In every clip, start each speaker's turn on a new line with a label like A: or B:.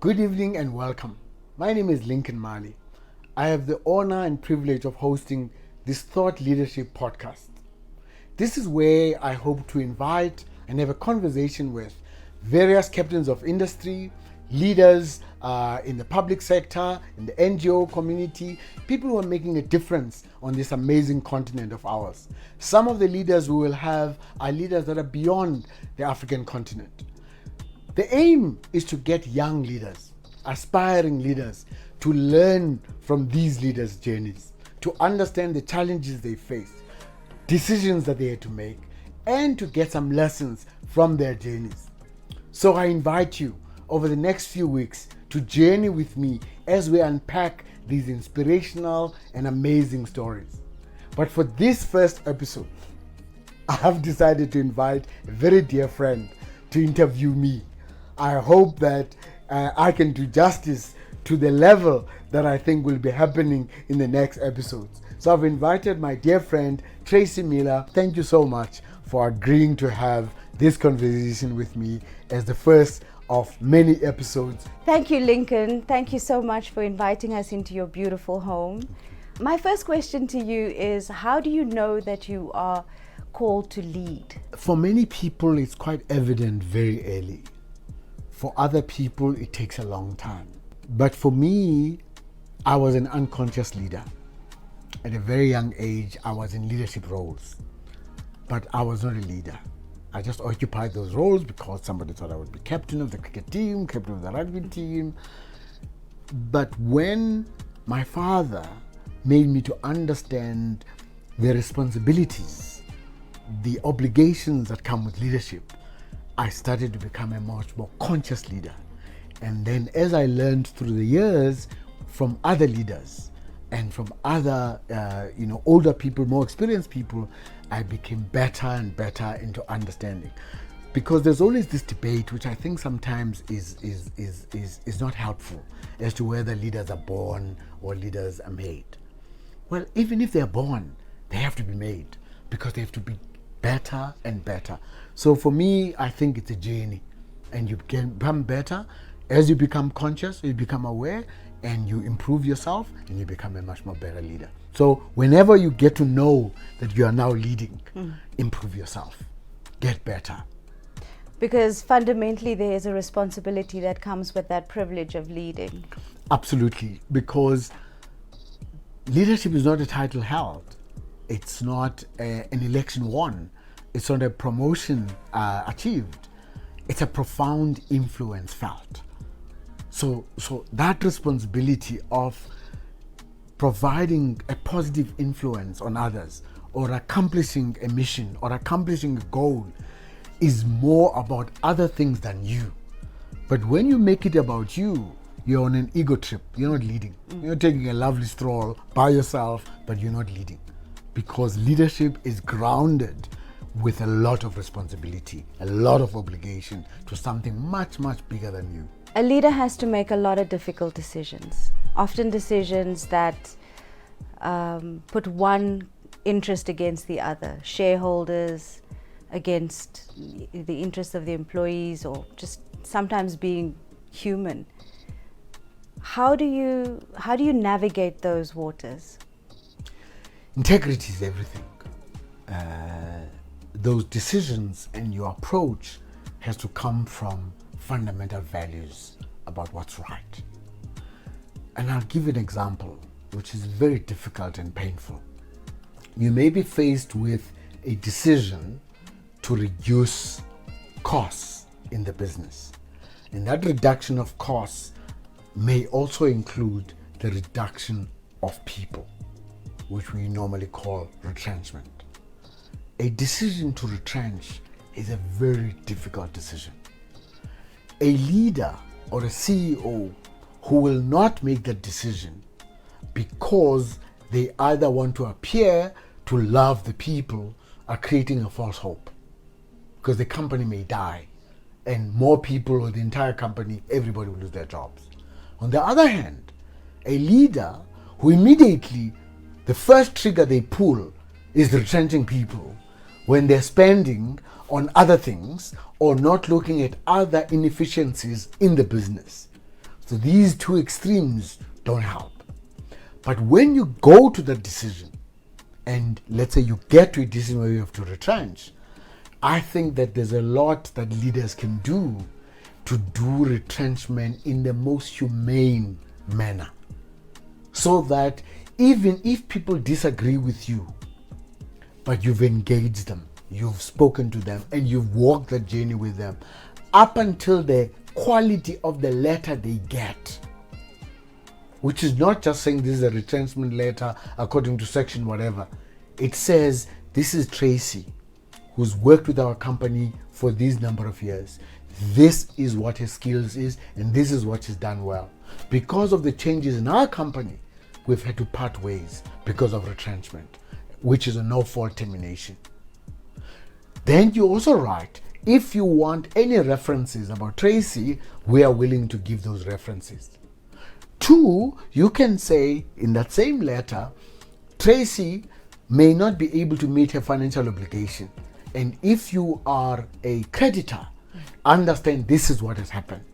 A: Good evening and welcome. My name is Lincoln Mali. I have the honor and privilege of hosting this Thought Leadership podcast. This is where I hope to invite and have a conversation with various captains of industry, leaders in the public sector, in the NGO community, people who are making a difference on this amazing continent of ours. Some of the leaders we will have are leaders that are beyond the African continent. The aim is to get young leaders, aspiring leaders, to learn from these leaders' journeys, to understand the challenges they face, decisions that they had to make, and to get some lessons from their journeys. So I invite you over the next few weeks to journey with me as we unpack these inspirational and amazing stories. But for this first episode, I have decided to invite a very dear friend to interview me. I hope that I can do justice to the level that I think will be happening in the next episodes. So I've invited my dear friend, Tracy Miller. Thank you so much for agreeing to have this conversation with me as the first of many episodes.
B: Thank you, Lincoln. Thank you so much for inviting us into your beautiful home. My first question to you is, how do you know that you are called to lead?
A: For many people, it's quite evident very early. For other people, it takes a long time. But for me, I was an unconscious leader. At a very young age, I was in leadership roles, but I was not a leader. I just occupied those roles because somebody thought I would be captain of the cricket team, captain of the rugby team. But when my father made me to understand the responsibilities, the obligations that come with leadership, I started to become a much more conscious leader. And then as I learned through the years from other leaders and from other, older people, more experienced people, I became better and better into understanding. Because there's always this debate, which I think sometimes is not helpful, as to whether leaders are born or leaders are made. Well, even if they're born, they have to be made, because they have to be better and better. So for me, I think it's a journey, and you can become better as you become conscious, you become aware, and you improve yourself, and you become a much more better leader. So whenever you get to know that you are now leading, improve yourself, get better.
B: Because fundamentally there is a responsibility that comes with that privilege of leading.
A: Absolutely, because leadership is not a title held. It's not an election won. It's not a promotion achieved. It's a profound influence felt. So that responsibility of providing a positive influence on others, or accomplishing a mission, or accomplishing a goal, is more about other things than you. But when you make it about you, you're on an ego trip. You're not leading. You're taking a lovely stroll by yourself, but you're not leading. Because leadership is grounded with a lot of responsibility, a lot of obligation to something much, much bigger than you.
B: A leader has to make a lot of difficult decisions, often decisions that put one interest against the other, shareholders against the interests of the employees, or just sometimes being human. How do you navigate those waters?
A: Integrity is everything. Those decisions and your approach has to come from fundamental values about what's right. And I'll give you an example, which is very difficult and painful. You may be faced with a decision to reduce costs in the business. And that reduction of costs may also include the reduction of people, which we normally call retrenchment. A decision to retrench is a very difficult decision. A leader or a CEO who will not make that decision because they either want to appear to love the people are creating a false hope, because the company may die and more people, or the entire company, everybody will lose their jobs. On the other hand, a leader who immediately, the first trigger they pull is retrenching people when they're spending on other things or not looking at other inefficiencies in the business. So these two extremes don't help. But when you go to the decision, and let's say you get to a decision where you have to retrench, I think that there's a lot that leaders can do to do retrenchment in the most humane manner. So that even if people disagree with you, but you've engaged them, you've spoken to them, and you've walked the journey with them up until the quality of the letter they get, which is not just saying this is a retrenchment letter according to section whatever. It says, this is Tracy, who's worked with our company for this number of years. This is what his skills is, and this is what he's done well. Because of the changes in our company, we've had to part ways because of retrenchment, which is a no-fault termination. Then you also write, if you want any references about Tracy, we are willing to give those references. 2, you can say in that same letter, Tracy may not be able to meet her financial obligation. And if you are a creditor, understand this is what has happened.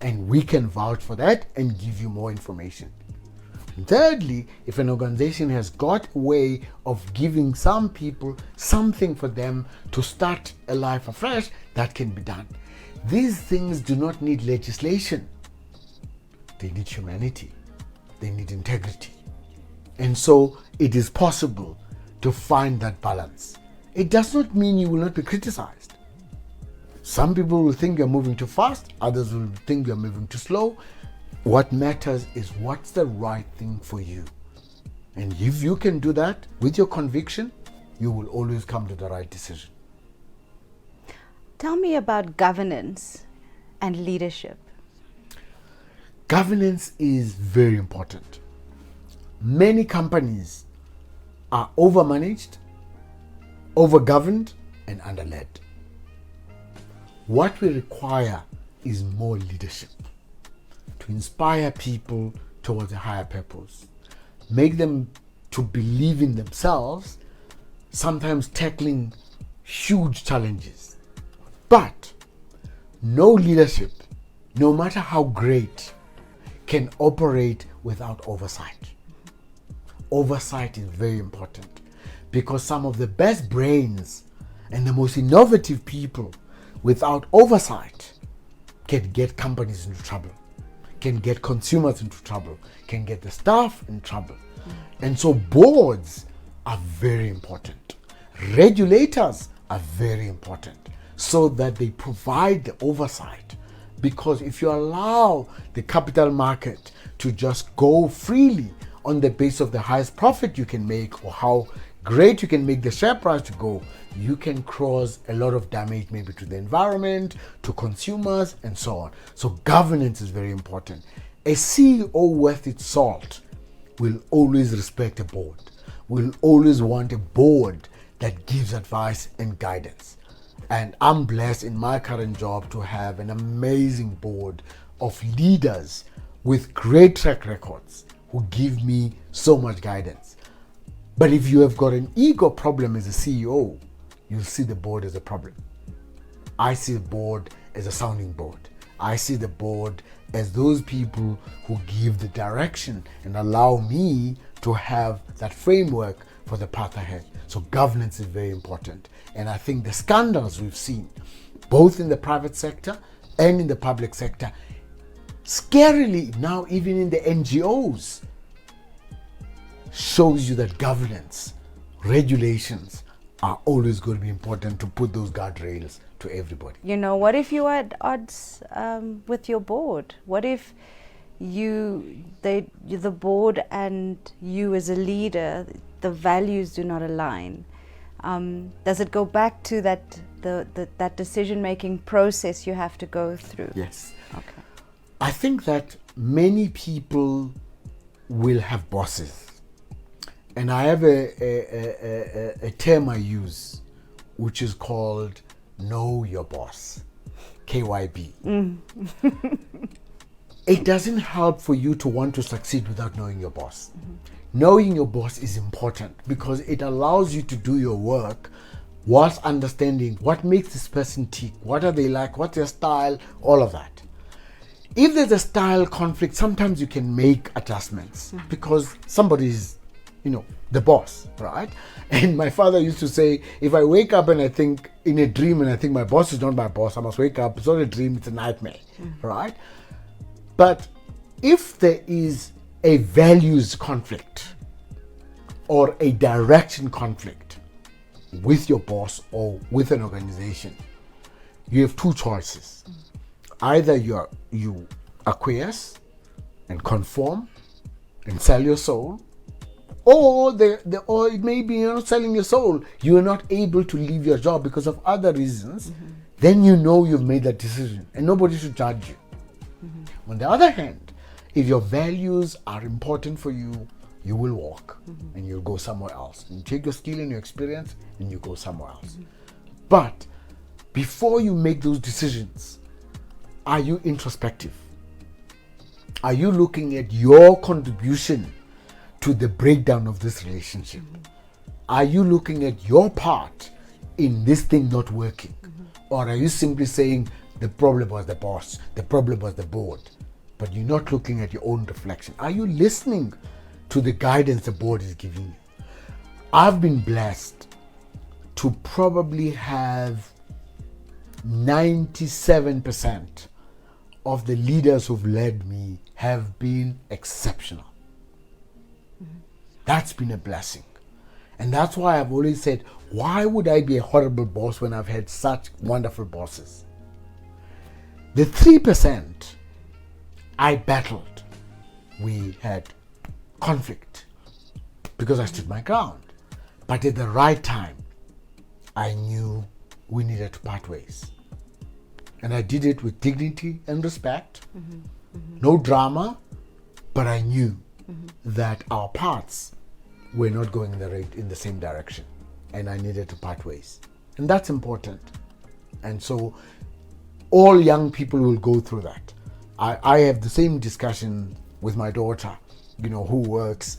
A: And we can vouch for that and give you more information. And thirdly, if an organization has got a way of giving some people something for them to start a life afresh, that can be done. These things do not need legislation. They need humanity. They need integrity. And so it is possible to find that balance. It does not mean you will not be criticized. Some people will think you're moving too fast. Others will think you're moving too slow. What matters is what's the right thing for you. And if you can do that with your conviction, you will always come to the right decision.
B: Tell me about governance and leadership.
A: Governance is very important. Many companies are overmanaged, overgoverned, and underled. What we require is more leadership to inspire people towards a higher purpose, make them to believe in themselves, sometimes tackling huge challenges. But no leadership, no matter how great, can operate without oversight. Oversight is very important because some of the best brains and the most innovative people without oversight can get companies into trouble, can get consumers into trouble, can get the staff in trouble. And so boards are very important. Regulators are very important so that they provide the oversight. Because if you allow the capital market to just go freely on the basis of the highest profit you can make or how great you can make the share price to go, you can cause a lot of damage maybe to the environment, to consumers, and so on. So governance is very important. A CEO worth its salt will always respect a board, will always want a board that gives advice and guidance. And I'm blessed in my current job to have an amazing board of leaders with great track records who give me so much guidance. But if you have got an ego problem as a CEO, you'll see the board as a problem. I see the board as a sounding board. I see the board as those people who give the direction and allow me to have that framework for the path ahead. So governance is very important. And I think the scandals we've seen, both in the private sector and in the public sector, scarily now even in the NGOs, shows you that governance, regulations are always going to be important to put those guardrails to everybody.
B: You know, what if you are at odds with your board? What if the board and you as a leader, the values do not align? Does it go back to that decision-making process you have to go through?
A: Yes.
B: Okay.
A: I think that many people will have bosses. And I have a term I use, which is called Know Your Boss, KYB. It doesn't help for you to want to succeed without knowing your boss. Knowing your boss is important because it allows you to do your work whilst understanding what makes this person tick, what are they like, what's their style, all of that. If there's a style conflict, sometimes you can make adjustments because somebody's, the boss, right? And my father used to say, if I wake up and I think in a dream and I think my boss is not my boss, I must wake up. It's not a dream, it's a nightmare, right? But if there is a values conflict or a direction conflict with your boss or with an organization, you have two choices. Either you acquiesce and conform and sell your soul, or it may be you're not selling your soul. You are not able to leave your job because of other reasons. Then you've made that decision, and nobody should judge you. On the other hand, if your values are important for you, you will walk and you'll go somewhere else. And you take your skill and your experience and you go somewhere else. But before you make those decisions, are you introspective? Are you looking at your contribution to the breakdown of this relationship? Are you looking at your part in this thing not working? Or are you simply saying the problem was the boss, the problem was the board, but you're not looking at your own reflection? Are you listening to the guidance the board is giving you? I've been blessed to probably have 97% of the leaders who've led me have been exceptional. That's been a blessing. And that's why I've always said, why would I be a horrible boss when I've had such wonderful bosses? The 3% I battled. We had conflict because I stood my ground. But at the right time, I knew we needed to part ways. And I did it with dignity and respect. No drama, but I knew that our paths were not going in the same direction, and I needed to part ways. And that's important. And so all young people will go through that. I have the same discussion with my daughter, who works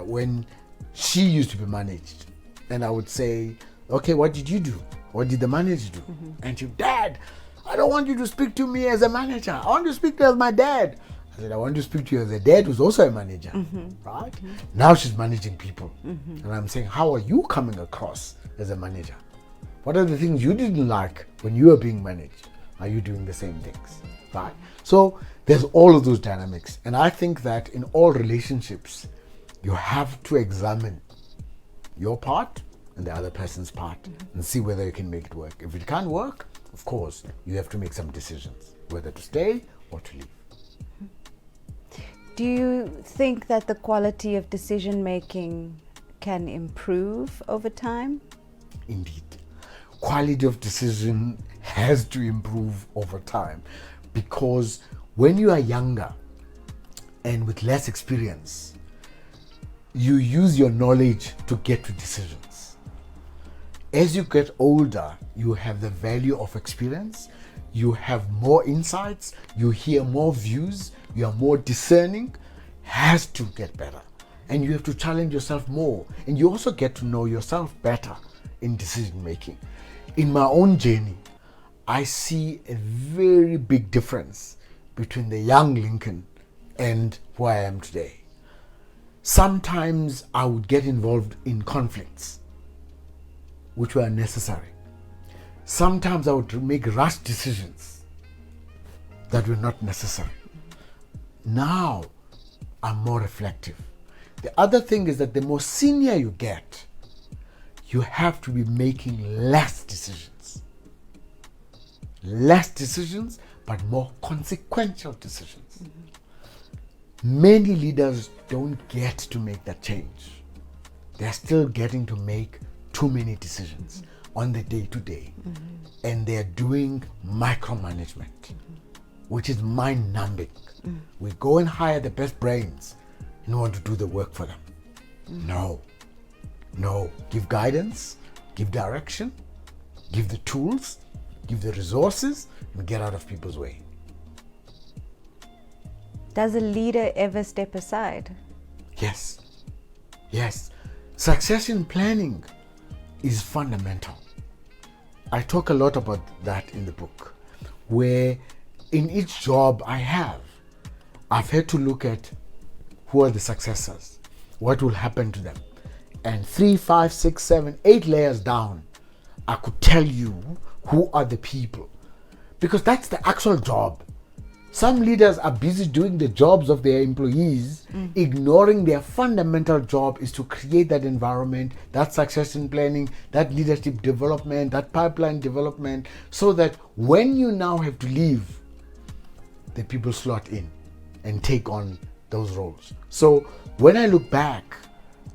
A: when she used to be managed. And I would say, okay, what did you do? What did the manager do? And she, Dad, I don't want you to speak to me as a manager. I want you to speak to me as my dad. I said, I want to speak to you as a dad who's also a manager, right? Now she's managing people. And I'm saying, how are you coming across as a manager? What are the things you didn't like when you were being managed? Are you doing the same things, right? So there's all of those dynamics. And I think that in all relationships, you have to examine your part and the other person's part and see whether you can make it work. If it can't work, of course, you have to make some decisions, whether to stay or to leave.
B: Do you think that the quality of decision making can improve over time?
A: Indeed. Quality of decision has to improve over time, because when you are younger and with less experience, you use your knowledge to get to decisions. As you get older, you have the value of experience, you have more insights, you hear more views, you are more discerning. Has to get better, and you have to challenge yourself more, and you also get to know yourself better in decision making. In my own journey, I see a very big difference between the young Lincoln and who I am today. Sometimes I would get involved in conflicts which were unnecessary. Sometimes I would make rash decisions that were not necessary. Now I'm more reflective. The other thing is that the more senior you get, you have to be making less decisions. Less decisions, but more consequential decisions. Many leaders don't get to make that change. They're still getting to make too many decisions on the day-to-day. And they're doing micromanagement, which is mind-numbing. We go and hire the best brains and want to do the work for them. No. Give guidance, give direction, give the tools, give the resources, and get out of people's way.
B: Does a leader ever step aside?
A: Yes. Succession planning is fundamental. I talk a lot about that in the book, where in each job I've had to look at who are the successors, what will happen to them. And 3, 5, 6, 7, 8 layers down, I could tell you who are the people. Because that's the actual job. Some leaders are busy doing the jobs of their employees, ignoring their fundamental job is to create that environment, that succession planning, that leadership development, that pipeline development, so that when you now have to leave, the people slot in and take on those roles. So when I look back,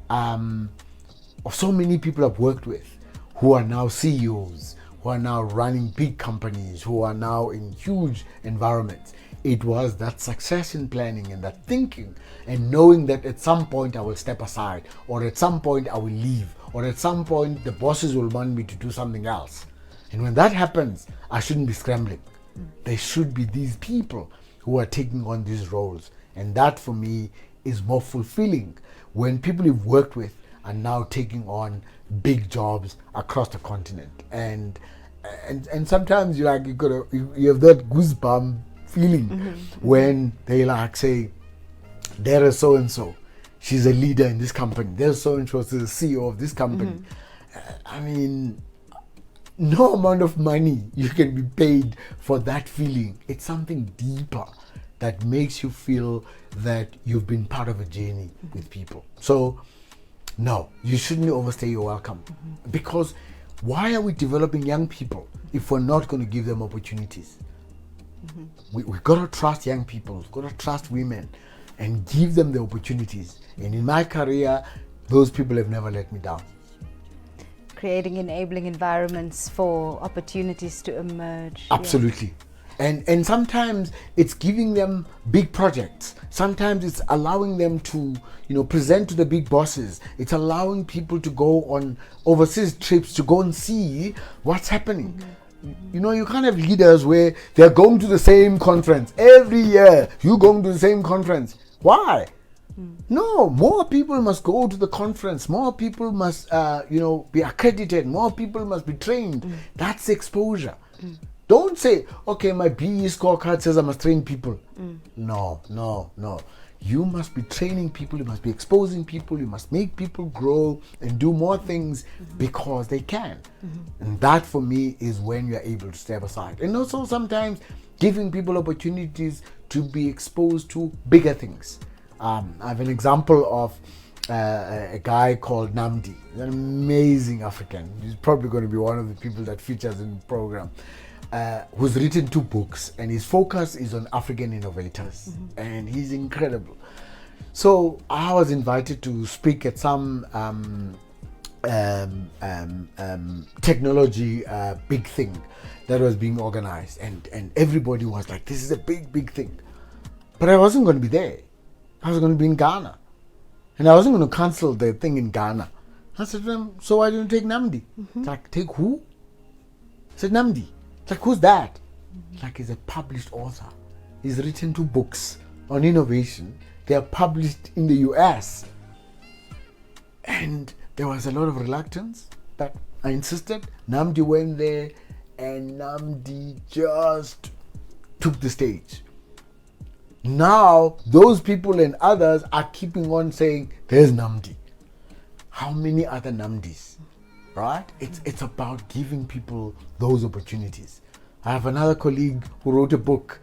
A: of so many people I've worked with who are now CEOs, who are now running big companies, who are now in huge environments, it was that succession planning and that thinking and knowing that at some point I will step aside, or at some point I will leave, or at some point the bosses will want me to do something else. And when that happens, I shouldn't be scrambling. There should be these people who are taking on these roles. And that for me is more fulfilling when people you've worked with are now taking on big jobs across the continent. And sometimes you have that goosebump feeling when they like say, there is so and so, she's a leader in this company. There's so and so, she's the CEO of this company. I mean, no amount of money you can be paid for that feeling. It's something deeper that makes you feel that you've been part of a journey with people. So, no, you shouldn't overstay your welcome. Because why are we developing young people if we're not going to give them opportunities? We've got to trust young people, we've got to trust women and give them the opportunities. And in my career, those people have never let me down.
B: Creating enabling environments for opportunities to emerge.
A: Absolutely. Yeah. And sometimes it's giving them big projects. Sometimes it's allowing them to, present to the big bosses. It's allowing people to go on overseas trips to go and see what's happening. You can't have leaders where they're going to the same conference every year. You're going to the same conference. Why? No, more people must go to the conference. More people must, be accredited. More people must be trained. That's exposure. Don't say, okay, my BE scorecard says I must train people. No. You must be training people, you must be exposing people, you must make people grow and do more things because they can. And that for me is when you're able to step aside. And also sometimes giving people opportunities to be exposed to bigger things. I have an example of a guy called Namdi. He's an amazing African. He's probably going to be one of the people that features in the program. Who's written 2 books, and his focus is on African innovators, and he's incredible. So I was invited to speak at some technology big thing that was being organized, and everybody was like, this is a big thing. But I wasn't going to be there. I was going to be in Ghana, and I wasn't going to cancel the thing in Ghana. I said to them, so why didn't you take Namdi? It's like, take who? I said, Namdi. It's like, who's that? Like, he's a published author. He's written 2 books on innovation. They are published in the US. And there was a lot of reluctance, but I insisted. Namdi went there, and Namdi just took the stage. Now, those people and others are keeping on saying, there's Namdi. How many other Namdis? Right? It's about giving people those opportunities. I have another colleague who wrote a book.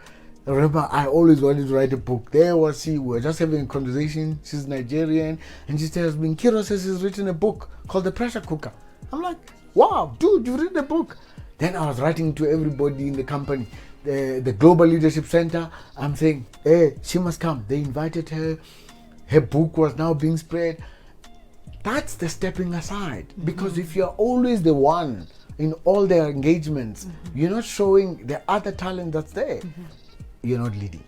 A: Remember, I always wanted to write a book. There was she, we were just having a conversation. She's Nigerian, and she tells me, Kiro says he's written a book called The Pressure Cooker. I'm like, wow, dude, you've written a book. Then I was writing to everybody in the company, the Global Leadership Center. I'm saying, hey, she must come. They invited her. Her book was now being spread. That's the stepping aside. Because if you're always the one in all their engagements, you're not showing the other talent that's there. You're not leading.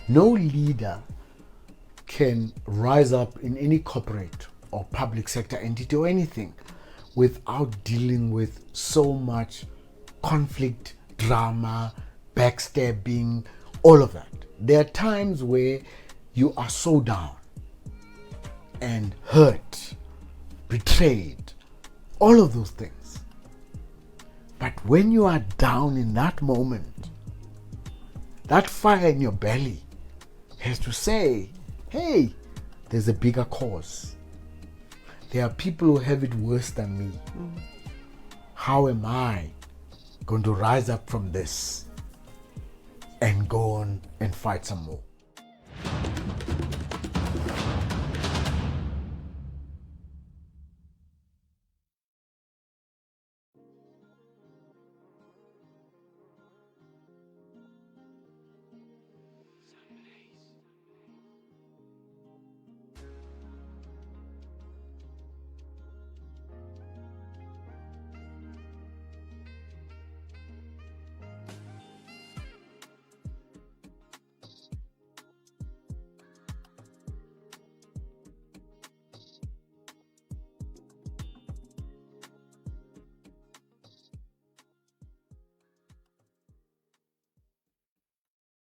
A: No leader can rise up in any corporate or public sector entity or anything without dealing with so much conflict, drama, backstabbing, all of that. There are times where you are so down and hurt, betrayed, all of those things. But when you are down in that moment, That fire in your belly has to say, hey, there's a bigger cause. There are people who have it worse than me. How am I going to rise up from this and go on and fight some more?